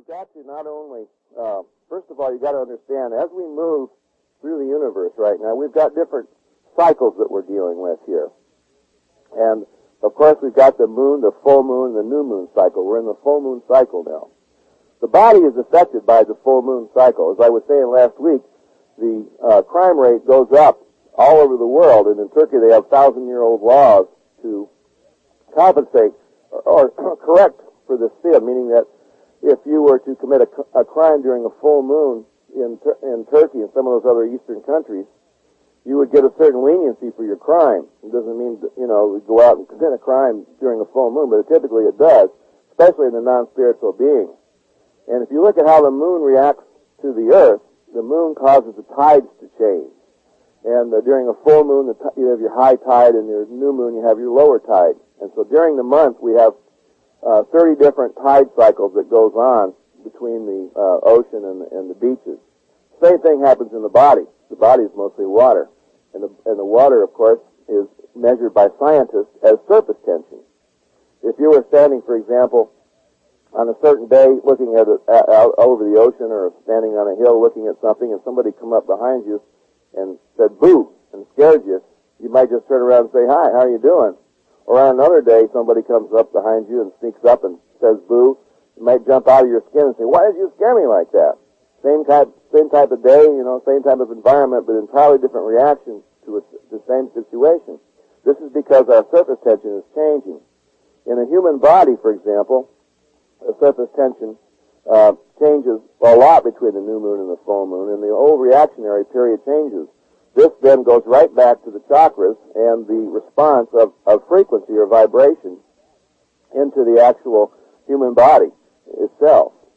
you've got to not only, first of all, you've got to understand, as we move through the universe right now, we've got different cycles that we're dealing with here. And, of course, we've got the moon, the full moon, the new moon cycle. We're in the full moon cycle now. The body is affected by the full moon cycle. As I was saying last week, the crime rate goes up all over the world, and in Turkey they have 1,000-year-old laws to compensate or correct for this field, meaning that if you were to commit a crime during a full moon in Turkey and some of those other eastern countries, you would get a certain leniency for your crime. It doesn't mean, we go out and commit a crime during a full moon, but typically it does, especially in the non-spiritual being. And if you look at how the moon reacts to the earth, the moon causes the tides to change. And during a full moon, you have your high tide, and your new moon, you have your lower tide. And so during the month, we have 30 different tide cycles that goes on between the ocean and the beaches. Same thing happens in the body. The body is mostly water. And the water, of course, is measured by scientists as surface tension. If you were standing, for example, on a certain day looking at it out over the ocean, or standing on a hill looking at something, and somebody come up behind you and said, boo, and scared you, you might just turn around and say, hi, how are you doing? Or on another day, somebody comes up behind you and sneaks up and says, boo. You might jump out of your skin and say, why did you scare me like that? Same type of day, same type of environment, but entirely different reaction to the same situation. This is because our surface tension is changing. In a human body, for example, the surface tension changes a lot between the new moon and the full moon, and the whole reactionary period changes. This then goes right back to the chakras and the response of frequency or vibration into the actual human body itself.